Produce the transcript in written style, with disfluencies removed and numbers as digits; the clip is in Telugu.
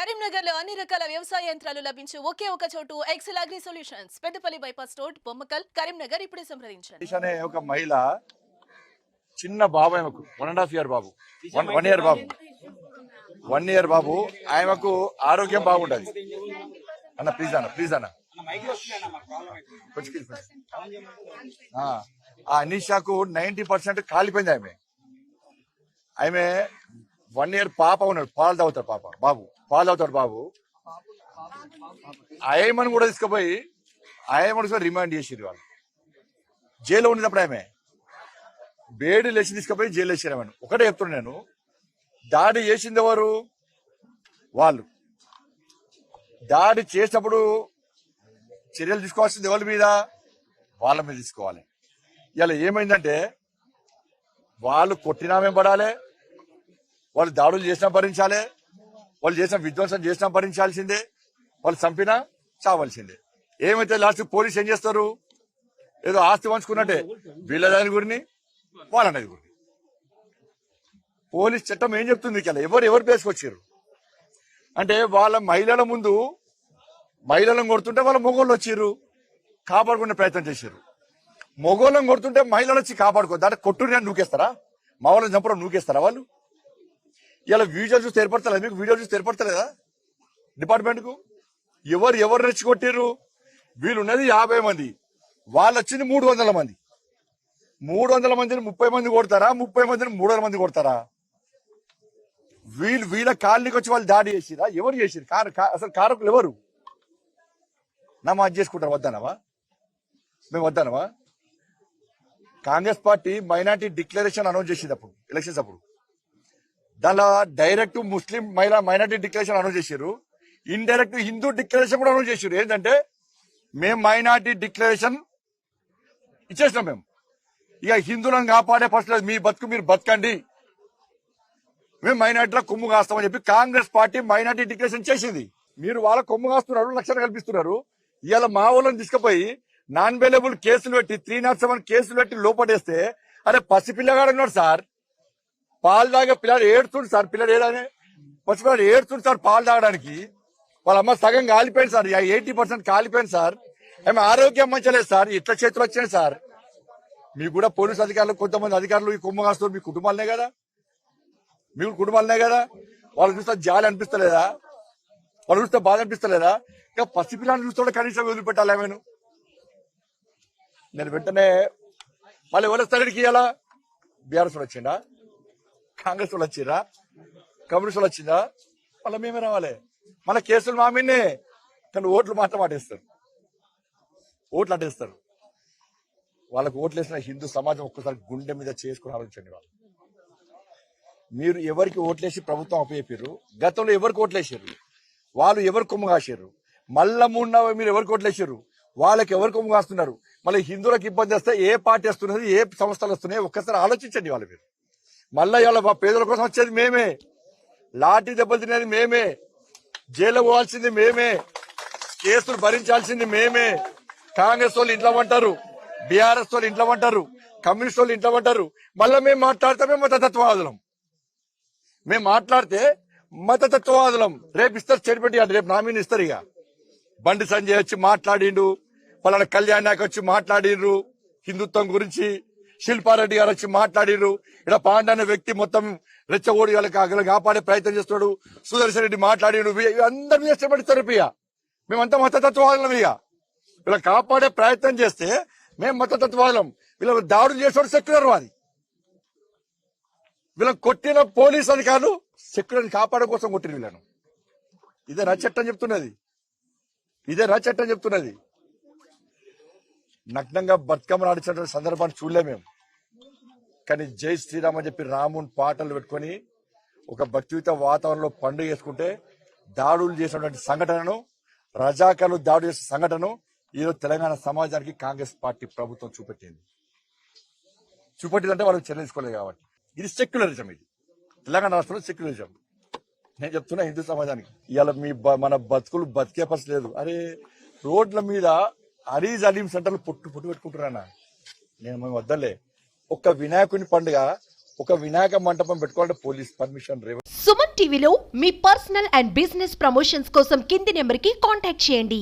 కరీంనగర్ లో అన్ని రకాల వ్యవసాయ యంత్రాలు లభించే ఒకే ఒక చోటు Excel Agri Solutions Peddapalli bypass road Bommakal Karimnagar ఇప్పుడే సంప్రదించండి. అనే ఒక మహిళ చిన్న బాబు ఆమెకు 1.5 year బాబు 1 year బాబు 1 year బాబు ఆమెకు ఆరోగ్యం బాగుండదు అన్న ప్లీజ్ అన్న ఆ అనిషాకు 90% కాలిపోయింది. ఆమె 1 year పాప ఉన్నాడు, పాలు తాగుతాడు పాలు తాగుతాడు బాబు. ఆయమని కూడా తీసుకుపోయి ఆయమని రిమాండ్ చేసిరు వాళ్ళు. జైల్లో ఉన్నప్పుడు ఆమె బేడి లేచి తీసుకుపోయి జైలు వేసారమని ఒకటే చెప్తున్నా నేను. దాడి చేసింది ఎవరు? వాళ్ళు. దాడి చేసినప్పుడు చర్యలు తీసుకోవాల్సింది ఎవరి మీద? వాళ్ళ మీద తీసుకోవాలి. ఇలా ఏమైందంటే వాళ్ళు కొట్టినా మేము పడాలి, వాళ్ళు దాడులు చేసినా భరించాలి, వాళ్ళు చేసిన విధ్వంసం చేసినా భరించాల్సిందే, వాళ్ళు చంపినా చావాల్సిందే. ఏమైతే లాస్ట్ పోలీసు ఏం చేస్తారు? ఏదో ఆస్తి పంచుకున్నట్టే వీళ్ళదాని గురిని వాళ్ళనేది గురి. పోలీస్ చట్టం ఏం చెప్తుంది? ఎవరు పేసుకొచ్చారు అంటే వాళ్ళ మహిళల ముందు మహిళలను కొడుతుంటే వాళ్ళ మొగోళ్ళు వచ్చారు, కాపాడుకునే ప్రయత్నం చేశారు. మొగోళ్ళని కొడుతుంటే మహిళలు వచ్చి కాపాడుకో దాంట్లో కొట్టుని నూకేస్తారా? మా వాళ్ళని చంపడం నూకేస్తారా వాళ్ళు? ఇలా వీడియో చూసి ఏర్పడతలేదు మీకు? వీడియో చూసి ఏర్పడతలేదా డిపార్ట్మెంట్ కు? ఎవరు రెచ్చి కొట్టిర్రు? వీళ్ళున్నది 50 మంది, వాళ్ళు వచ్చింది 300 మంది. 300 మందిని 30 మంది కొడతారా? 30 మందిని 300 మంది కొడతారా? వీళ్ళ కాలనీకి వచ్చి వాళ్ళు దాడి చేసిరా? ఎవరు చేసిరు? అసలు కారకులు ఎవరు? నమాజ్ చేసుకుంటారు వద్దనవా? మేము వద్దనవా? Congress party minority declaration announce చేసింది అప్పుడు ఎలక్షన్స్ అప్పుడు. దానిలో direct Muslim minority declaration announce చేశారు, ఇండైరెక్ట్ హిందూ డిక్లరేషన్ కూడా అనౌన్స్ చేశారు. ఏంటంటే మేము మైనార్టీ డిక్లరేషన్ ఇచ్చేసినాం, మేము ఇక హిందువులను కాపాడే పరిస్థితి, మీ బతుకు మీరు బతకండి, మేము మైనార్టీలో కొమ్ము కాస్తామని చెప్పి కాంగ్రెస్ పార్టీ మైనార్టీ డిక్లరేషన్ చేసింది. మీరు వాళ్ళ కొమ్ము కాస్తున్నారు, లక్షలు కల్పిస్తున్నారు. ఇవాళ మా వాళ్ళని తీసుకుపోయి నాన్ అవైలబుల్ కేసులు పెట్టి 307 కేసులు పెట్టి లోపడేస్తే, అరే పసిపిల్లగాడు ఉన్నాడు సార్, పాలు తాగే పిల్లలు ఏడుతుండు సార్, పిల్లలు ఏడానే పసిపిల్లలు ఏడుతుండు సార్ పాలు తాగడానికి. వాళ్ళ అమ్మ సగం కాలిపోయింది సార్, 80% కాలిపోయింది సార్. ఆమె ఆరోగ్యం మంచలేదు సార్, ఇట్లా చేతులు వచ్చాయి సార్. మీకు కూడా పోలీసు అధికారులు కొంతమంది అధికారులు ఈ కొమ్ము కాస్తారు, మీ కుటుంబాలనే కదా, మీ కుటుంబాలనే కదా. వాళ్ళు చూస్తే జాలి అనిపిస్తలేదా? వాళ్ళు చూస్తే బాధ అనిపిస్తలేదా? ఇంకా పసిపిల్లని చూస్తే కనీసం వదిలిపెట్టాలి ఆమెను. నేను వెంటనే మళ్ళీ ఎవరు వస్తాడికి ఇవ్వాలా? బీఆర్ఎస్ వాళ్ళు వచ్చిందా? కాంగ్రెస్ వాళ్ళు వచ్చిరా? కమ్యూనిస్ట్ వాళ్ళు వచ్చిందా? మళ్ళీ మేమే రావాలి. మళ్ళీ కేసులు మామిన్నే, కానీ ఓట్లు మాత్రం అటేస్తారు, ఓట్లు అటేస్తారు. వాళ్ళకు ఓట్లేసిన హిందూ సమాజం ఒక్కసారి గుండె మీద చేసుకుని ఆలోచించండి. వాళ్ళు మీరు ఎవరికి ఓట్లేసి ప్రభుత్వం అప్పచెప్పారు? గతంలో ఎవరికి ఓట్లేసారు? వాళ్ళు ఎవరు కొమ్ము కాశారు? మళ్ళా 3 మీరు ఎవరికి ఓట్లేసారు? వాళ్ళకి ఎవరు కొమ్ము కాస్తున్నారు? మళ్ళీ హిందువులకు ఇబ్బంది వస్తే ఏ పార్టీ వస్తున్నది, ఏ సంస్థలు వస్తున్నాయి ఒక్కసారి ఆలోచించండి. వాళ్ళు మీరు మళ్ళా ఇవాళ పేదల కోసం వచ్చేది మేమే, లాఠీ దెబ్బలు తినేది మేమే, జైలు పోవాల్సింది మేమే, కేసులు భరించాల్సింది మేమే. కాంగ్రెస్ వాళ్ళు ఇంట్లో ఉంటారు, బీఆర్ఎస్ వాళ్ళు ఇంట్లో ఉంటారు, కమ్యూనిస్ట్ వాళ్ళు ఇంట్లో ఉంటారు. మళ్ళీ మేము మాట్లాడితే మేము మతతత్వవాదులం, మేము మాట్లాడితే మతతత్వవాదులం. రేపు ఇస్తారు స్టేట్మెంట్, రేపు నామినీ ఇస్తారు. ఇక బండి సంజయ్ వచ్చి మాట్లాడిండు, పలానా కళ్యాణ్ నాయక్ వచ్చి మాట్లాడిండ్రు హిందుత్వం గురించి, శిల్పారెడ్డి గారు వచ్చి మాట్లాడిండ్రు, ఇక్కడ పాండ అనే వ్యక్తి మొత్తం రెచ్చగోడి వాళ్ళకి కాపాడే ప్రయత్నం చేస్తున్నాడు, సుదర్శన్ రెడ్డి మాట్లాడిండు. అందరి మీద స్టేట్మెంట్ ఇస్తారు. ఇక మేమంతా మతతత్వవాదులం. ఇక వీళ్ళ కాపాడే ప్రయత్నం చేస్తే మేము మతతత్వవాదులం. వీళ్ళ దాడులు చేసేవాడు సెక్యులర్ వాది. వీళ్ళని కొట్టిన పోలీస్ అధికారులు సెక్యులర్ కాపాడే కోసం కొట్టిన వీళ్ళను. ఇదే నా చట్టం చెప్తున్నది, ఇదే నా చట్టం చెప్తున్నది. నగ్నంగా బతుకమ్మ ఆడించిన సందర్భాన్ని చూడలే మేము, కానీ జై శ్రీరామ్ అని చెప్పి రాముని పాటలు పెట్టుకుని ఒక భక్తియుత వాతావరణంలో పండుగ చేసుకుంటే దాడులు చేసినటువంటి సంఘటనను, రజాకారులు దాడులు చేసిన సంఘటనను ఈరోజు తెలంగాణ సమాజానికి కాంగ్రెస్ పార్టీ ప్రభుత్వం చూపెట్టిందంటే వాళ్ళకి చర్య తీసుకోలేదు. కాబట్టి ఇది సెక్యులరిజం, ఇది తెలంగాణ రాష్ట్రంలో సెక్యులరిజం. నేను చెప్తున్నా హిందూ సమాజానికి, ఇవాళ మన బతుకులు బతికే పరిస్థితి లేదు. అరే రోడ్ల మీద అరీజ్ అలీం సెంటర్లు పొట్టు పెట్టుకుంటున్నా నేను వద్దలే. ఒక వినాయకుని పండుగ, ఒక వినాయక మంటపం పెట్టుకోవాలంటే పోలీస్ పర్మిషన్. టీవీలో మీ పర్సనల్ అండ్ బిజినెస్ ప్రమోషన్స్ కోసం కింది నెంబర్కి కాంటాక్ట్ చేయండి.